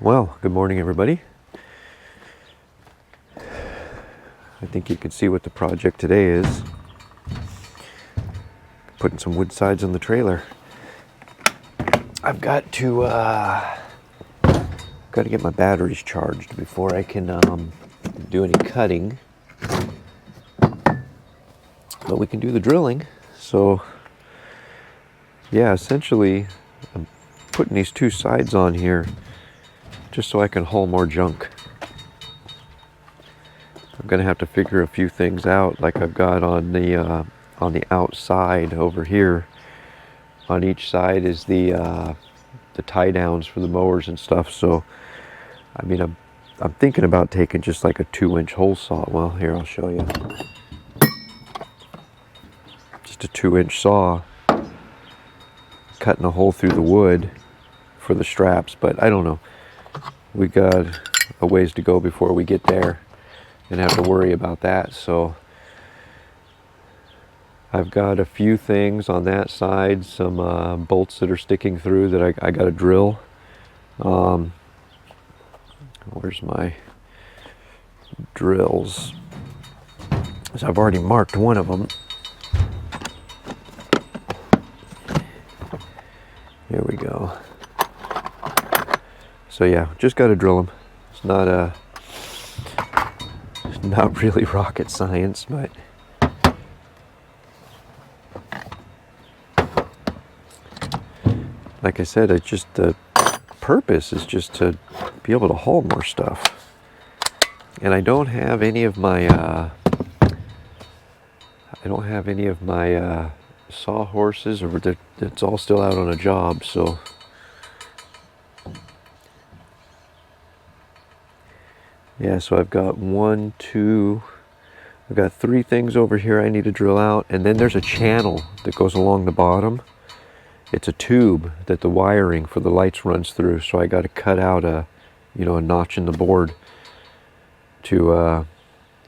Well, good morning everybody. I think you can see what the project today is. Putting some wood sides on the trailer. I've got to get my batteries charged before I can do any cutting. But we can do the drilling. So yeah, essentially I'm putting these two sides on here just so I can haul more junk. I'm gonna have to figure a few things out, like I've got on the outside over here. On each side is the tie downs for the mowers and stuff. So, I mean, I'm thinking about taking just like a 2-inch hole saw. Well, here I'll show you. Just a 2-inch saw, cutting a hole through the wood for the straps. But I don't know. We got a ways to go before we get there and have to worry about that. So I've got a few things on that side, some bolts that are sticking through that I got to drill. Where's my drills? So I've already marked one of them. Here we go. So yeah, just got to drill them. It's not really rocket science, but like I said, it's just the purpose is just to be able to haul more stuff. And I don't have any of my sawhorses, or it's all still out on a job. So yeah, so I've got I've got 3 things over here I need to drill out, and then there's a channel that goes along the bottom. It's a tube that the wiring for the lights runs through, so I got to cut out a notch in the board to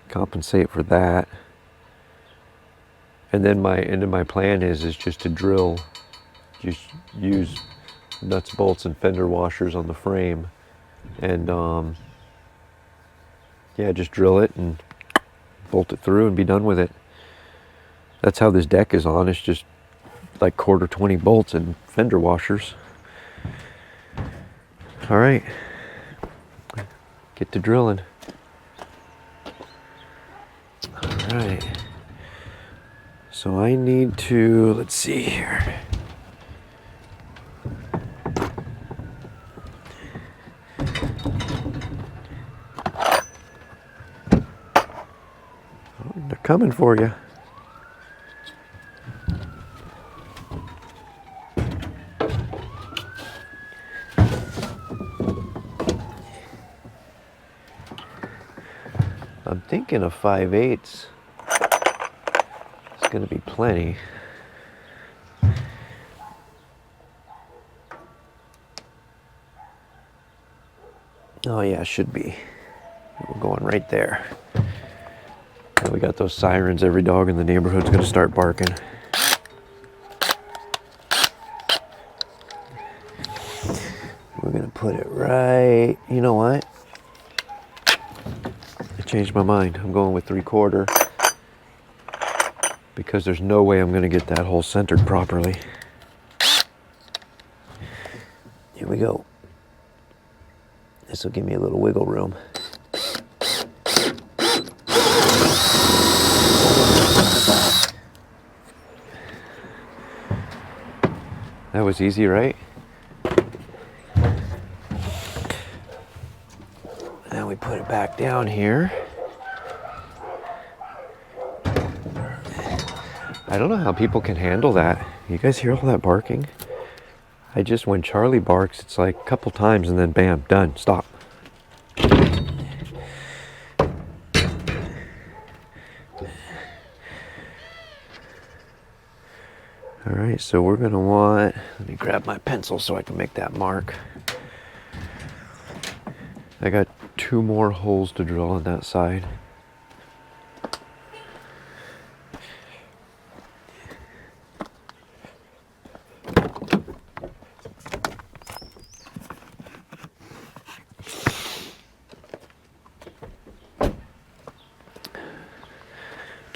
compensate for that. And then my plan is just to drill, just use nuts, bolts, and fender washers on the frame, and yeah, just drill it and bolt it through and be done with it. That's how this deck is on. It's just like 1/4 bolts and fender washers. All right, get to drilling. All right, so I need to, let's see here. Oh, they're coming for you. I'm thinking of 5/8. It's going to be plenty. Oh yeah, it should be. We're going right there. And we got those sirens. Every dog in the neighborhood's going to start barking. We're going to put it right. You know what? I changed my mind. I'm going with 3/4 because there's no way I'm going to get that hole centered properly. Here we go. This will give me a little wiggle room. That was easy, right? Now we put it back down here. I don't know how people can handle that. You guys hear all that barking? When Charlie barks, it's like a couple times and then bam, done, stop. All right, so we're gonna let me grab my pencil so I can make that mark. I got 2 more holes to drill on that side.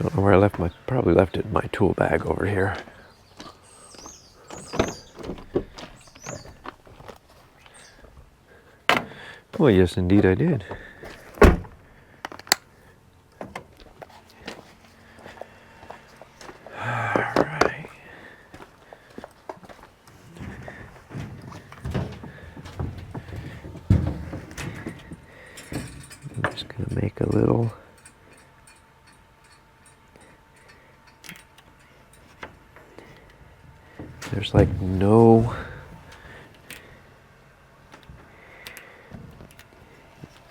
Don't know where I left my, probably left it in my tool bag over here. Well, yes, indeed I did. Alright. I'm just going to make a little... There's like no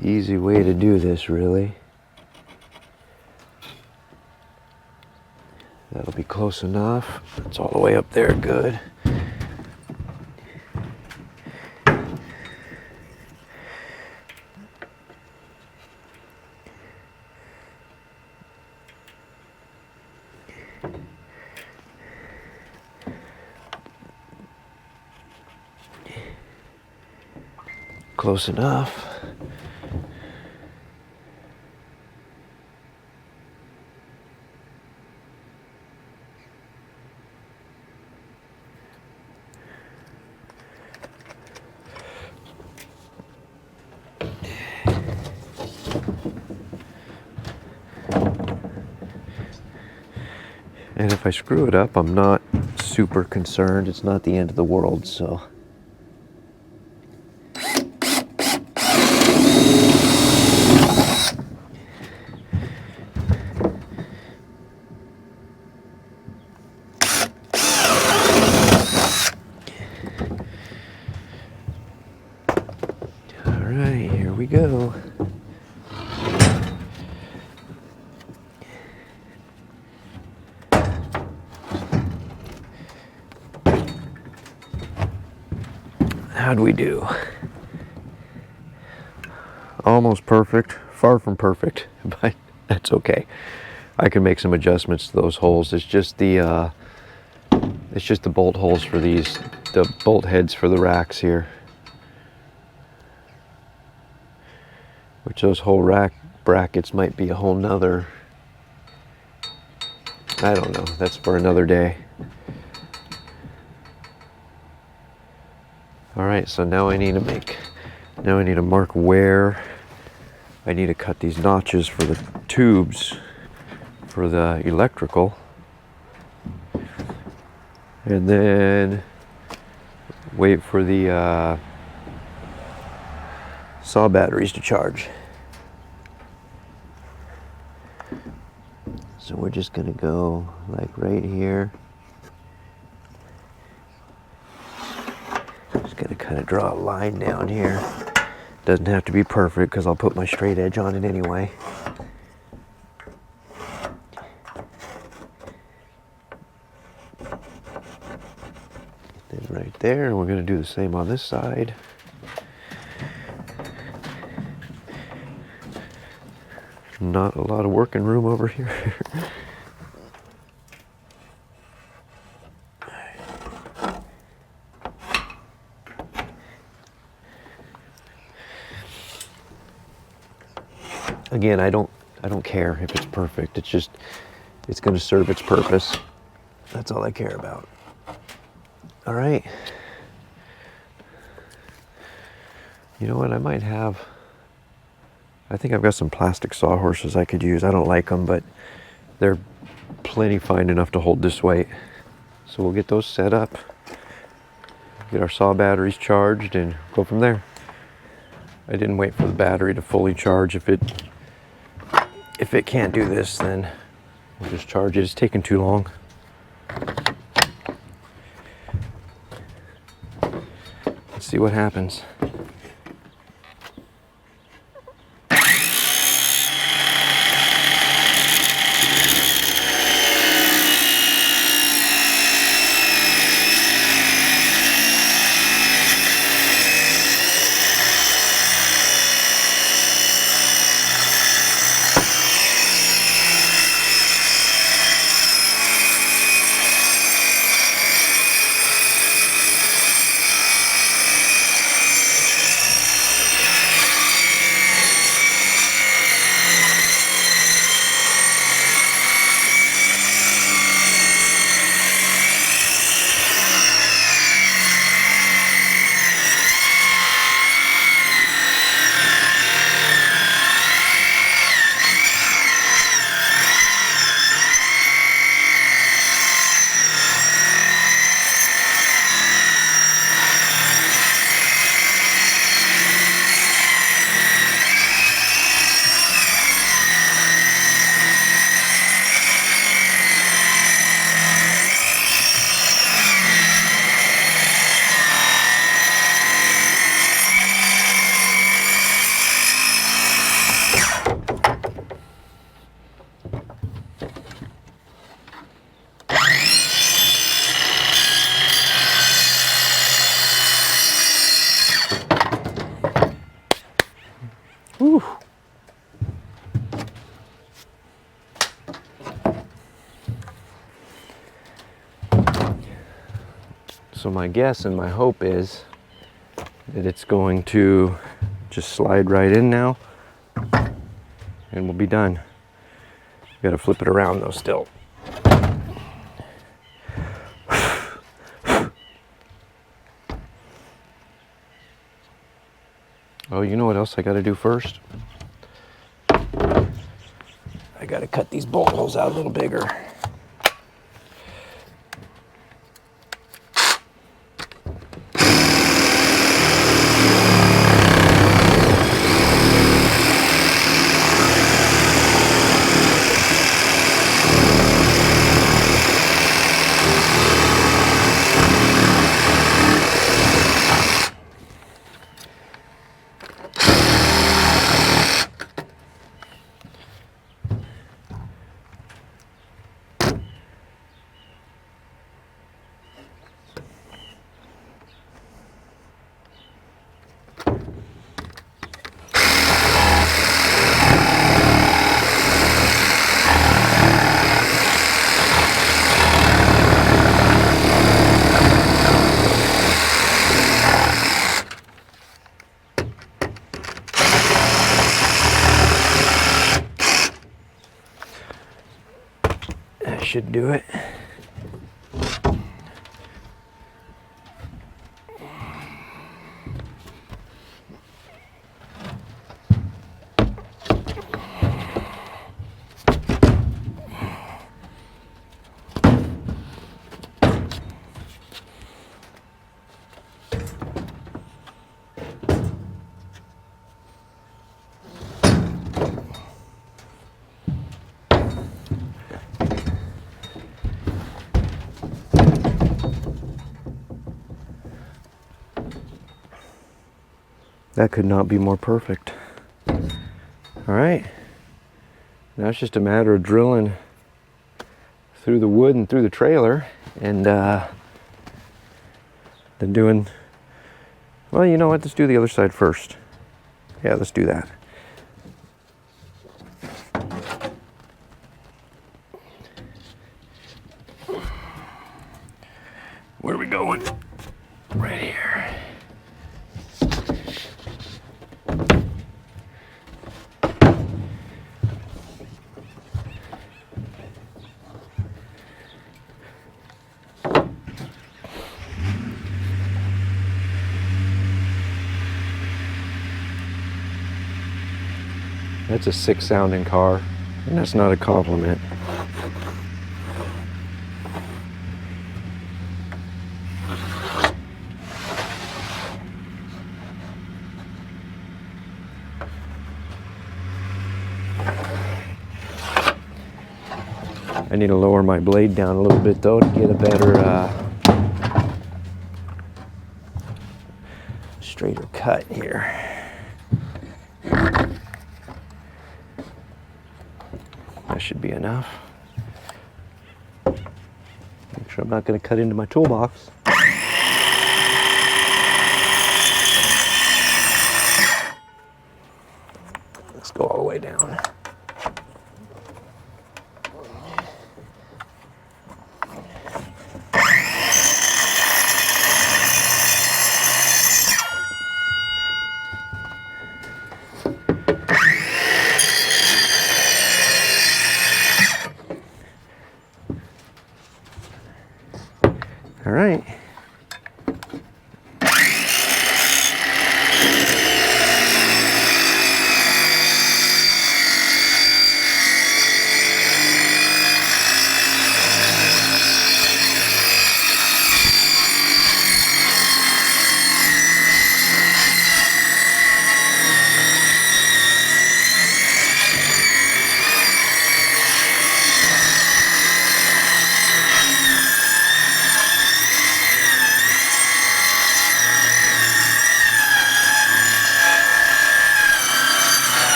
easy way to do this, really. That'll be close enough. It's all the way up there, good. Close enough. And if I screw it up, I'm not super concerned. It's not the end of the world, so. All right, here we go. How'd we do? Almost perfect, far from perfect, but that's okay. I can make some adjustments to those holes. It's just the bolt holes for these, the bolt heads for the racks here. Which those whole rack brackets might be a whole nother, I don't know, that's for another day. All right, so now I need to mark where I need to cut these notches for the tubes for the electrical. And then wait for the saw batteries to charge. So we're just gonna go like right here. Just gonna kind of draw a line down here. Doesn't have to be perfect because I'll put my straight edge on it anyway. Then right there, and we're gonna do the same on this side. Not a lot of working room over here. Again, I don't care if it's perfect. It's just, it's going to serve its purpose. That's all I care about. All right. You know what? I think I've got some plastic sawhorses I could use. I don't like them, but they're plenty fine enough to hold this weight. So we'll get those set up, get our saw batteries charged, and go from there. I didn't wait for the battery to fully charge. If it can't do this, then we'll just charge it. It's taking too long. Let's see what happens. Whew. So my guess and my hope is that it's going to just slide right in now and we'll be done. Got to flip it around though still. Oh, you know what else I got to do first? I got to cut these bolt holes out a little bigger. That should do it. That could not be more perfect. All right, now it's just a matter of drilling through the wood and through the trailer and then doing, well, you know what, let's do the other side first. Yeah, let's do that. Where are we going? Right here. That's a sick sounding car, and that's not a compliment. I need to lower my blade down a little bit though to get a better straighter cut here. That should be enough. Make sure I'm not going to cut into my toolbox. Let's go all the way down. All right.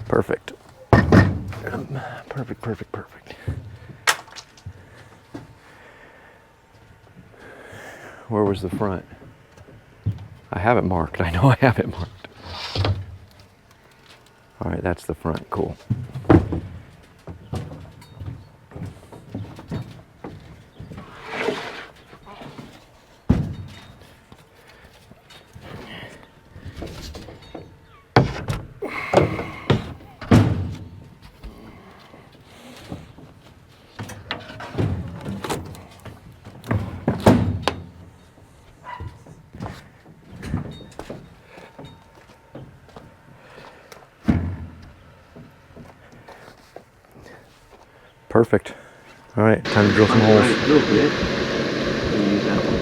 Perfect. Perfect, perfect, perfect. Where was the front? I have it marked. I know I have it marked. All right, that's the front. Cool. Perfect. All right, time to drill some holes. A little bit. We'll use that one.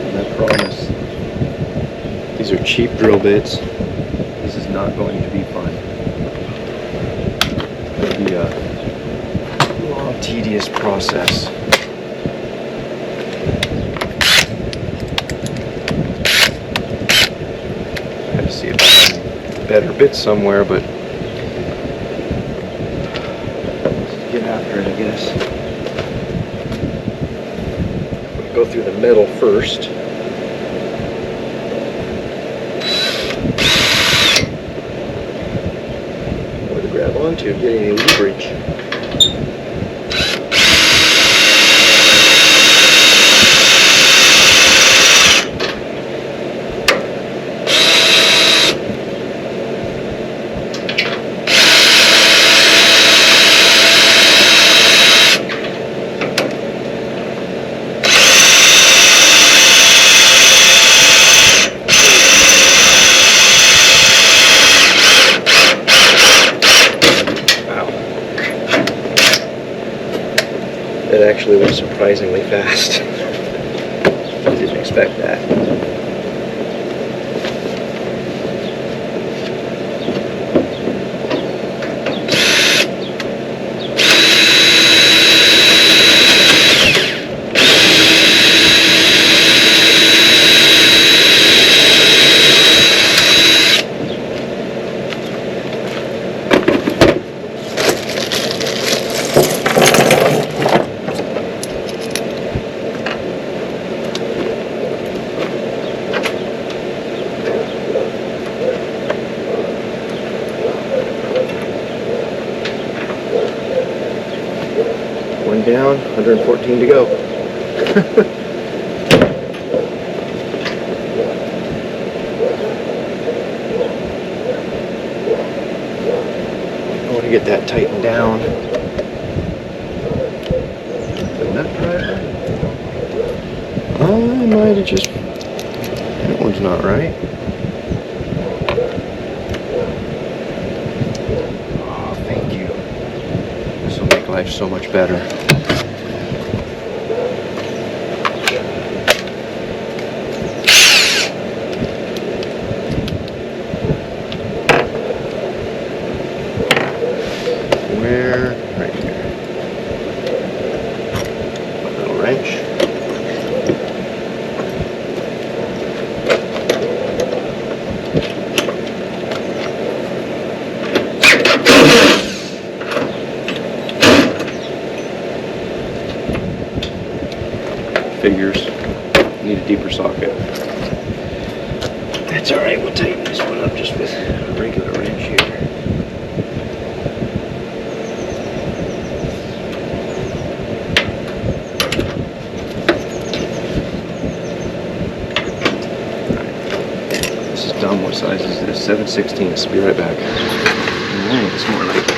And I promise, these are cheap drill bits. This is not going to be fun. It'll be a long, tedious process. I gotta see if I have better bits somewhere, but let's get after it, I guess. I'm gonna go through the metal first. Or to grab onto, get any leverage. It actually went surprisingly fast. I didn't expect that. One down, 114 to go. I want to get that tightened down. The nut driver? I might have just... That one's not right. Oh, thank you. This will make life so much better. Where? Right here. Little wrench. Figures. Need a deeper socket. That's alright, we'll tighten this one up just with a regular wrench here. This is dumb. What size is this? 7/16. Let's be right back. Alright, it's more like it.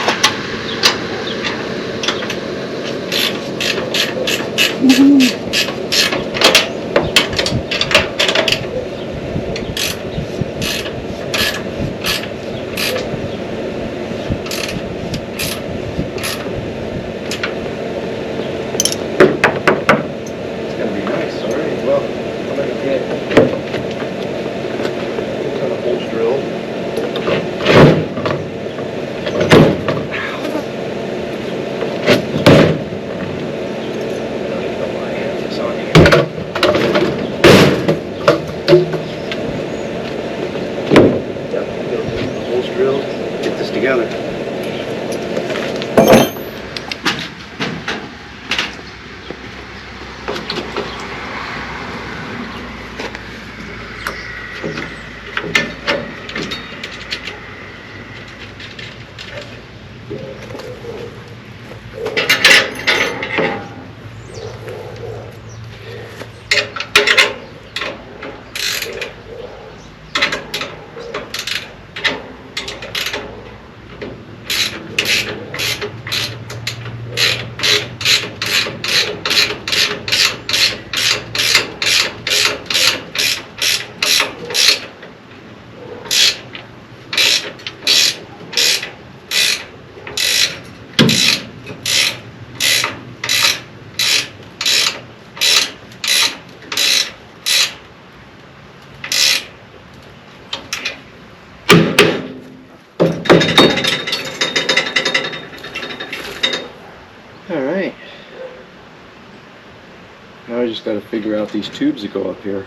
just got to figure out these tubes that go up here.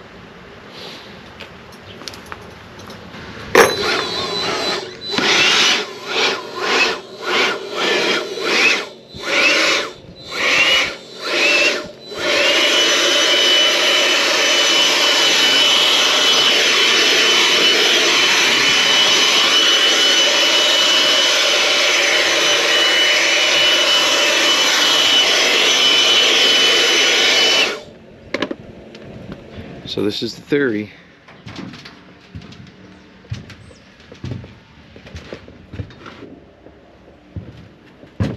So this is the theory. I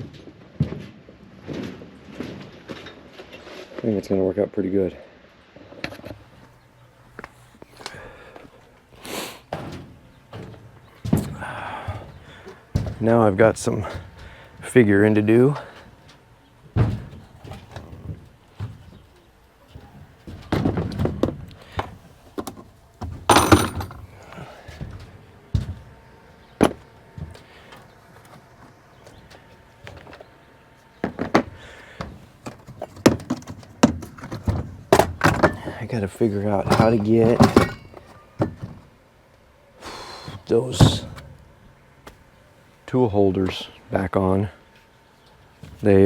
think it's going to work out pretty good. Now I've got some figuring to do. I gotta figure out how to get those tool holders back on. They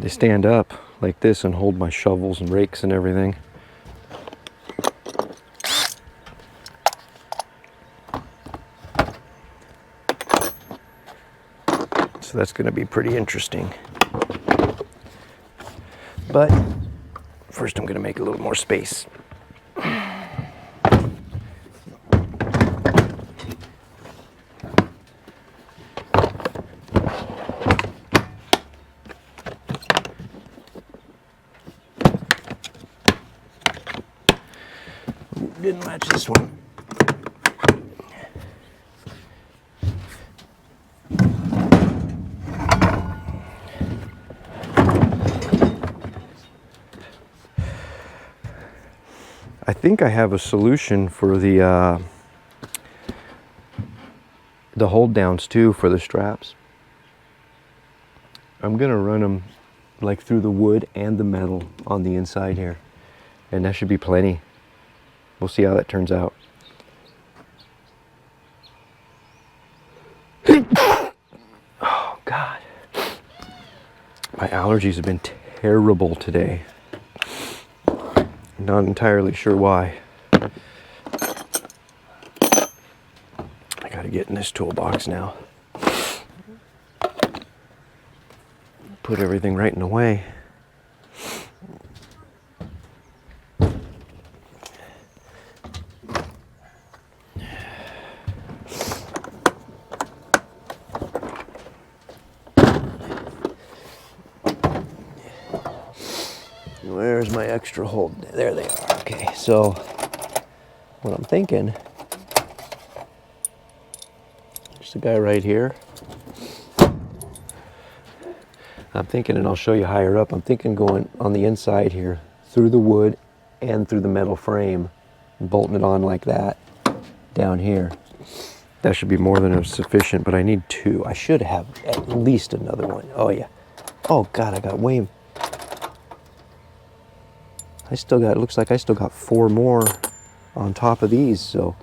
stand up like this and hold my shovels and rakes and everything. So that's going to be pretty interesting. But first I'm going to make a little more space. Didn't match this one. I think I have a solution for the hold downs too for the straps. I'm gonna run them like through the wood and the metal on the inside here, and that should be plenty. We'll see how that turns out. Oh God, my allergies have been terrible today. Not entirely sure why. I gotta get in this toolbox now. Put everything right in the way. Where's my extra hold? There they are. Okay, so what I'm thinking, just a guy right here. I'm thinking, and I'll show you higher up, I'm thinking going on the inside here, through the wood and through the metal frame, and bolting it on like that down here. That should be more than sufficient, but I need two. I should have at least another one. Oh yeah. Oh God, I got way... it looks like I still got 4 more on top of these, so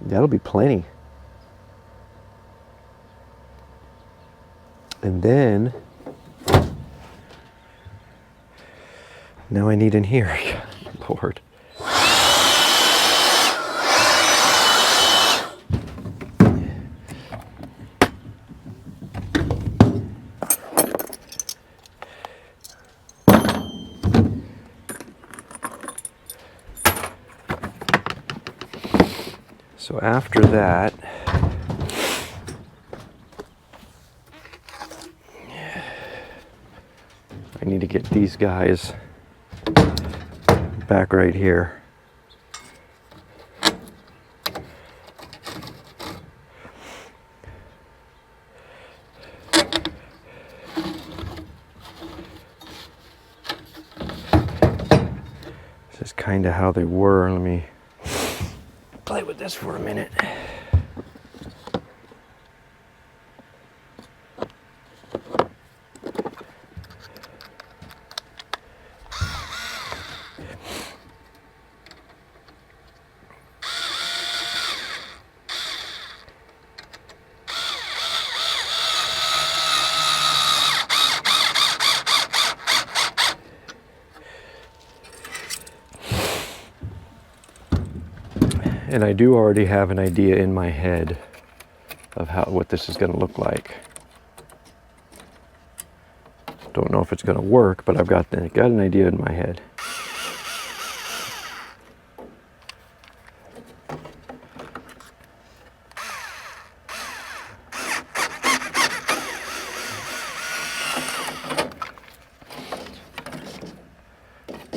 that'll be plenty. And then, now I need in here, Lord. So after that, I need to get these guys back right here. This is kind of how they were. Let me play with this for a minute. And I do already have an idea in my head of what this is going to look like. Don't know if it's going to work, but I've got an idea in my head.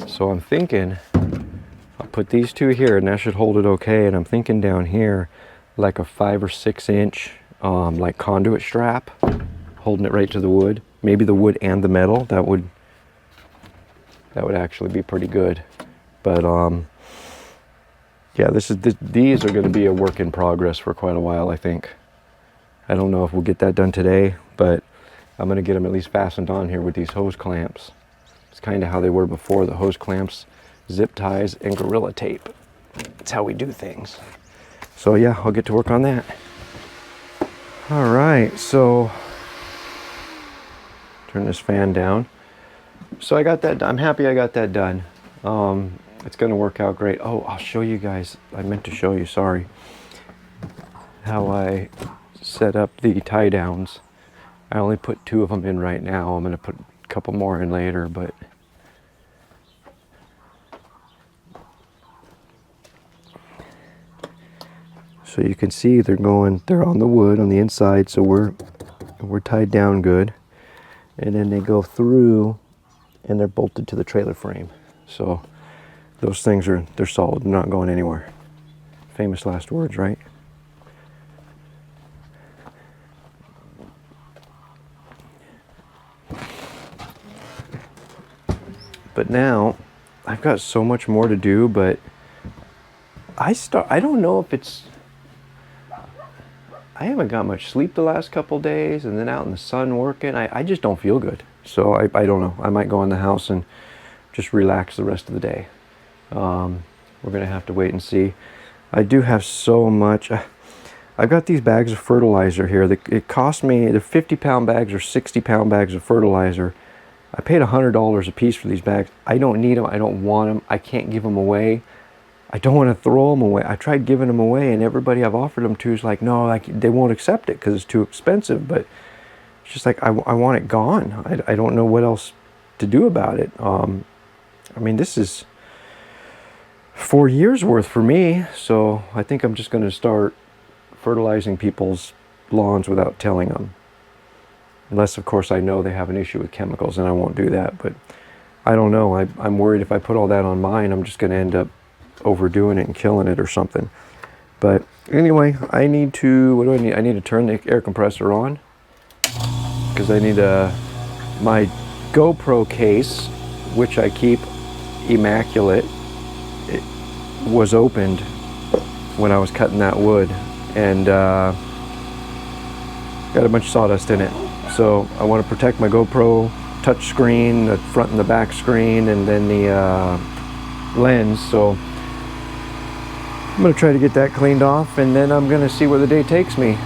So I'm thinking I'll put these two here and that should hold it okay, and I'm thinking down here like a 5 or 6 inch like conduit strap holding it right to the wood, maybe the wood and the metal. That would actually be pretty good. But yeah, these are going to be a work in progress for quite a while, I think. I don't know if we'll get that done today, but I'm going to get them at least fastened on here with these hose clamps. It's kind of how they were before, the hose clamps, zip ties, and Gorilla Tape. That's how we do things. So yeah, I'll get to work on that. All right, so turn this fan down. So I got that done. I'm happy I got that done. It's going to work out great. Oh, I'll show you guys. I meant to show you, sorry, how I set up the tie downs. I only put 2 of them in right now. I'm going to put a couple more in later, but so you can see they're on the wood on the inside, so we're tied down good. And then they go through and they're bolted to the trailer frame. So those things they're solid, they're not going anywhere. Famous last words, right? But now I've got so much more to do, but I don't know if it's, I haven't got much sleep the last couple days, and then out in the sun working, I just don't feel good. So I don't know. I might go in the house and just relax the rest of the day. We're gonna have to wait and see. I do have so much. I've got these bags of fertilizer here. It cost me, the 50-pound bags or 60-pound bags of fertilizer. I paid $100 a piece for these bags. I don't need them. I don't want them. I can't give them away. I don't want to throw them away. I tried giving them away, and everybody I've offered them to is like, no, like they won't accept it because it's too expensive. But it's just like I want it gone. I don't know what else to do about it. I mean, this is 4 years worth for me, so I think I'm just going to start fertilizing people's lawns without telling them. Unless, of course, I know they have an issue with chemicals, and I won't do that. But I don't know. I'm worried if I put all that on mine, I'm just going to end up overdoing it and killing it or something. But anyway, I need to, what do I need? I need to turn the air compressor on because I need my GoPro case, which I keep immaculate. It was opened when I was cutting that wood, and got a bunch of sawdust in it. So I want to protect my GoPro touch screen, the front and the back screen, and then the lens. So I'm going to try to get that cleaned off, and then I'm going to see where the day takes me.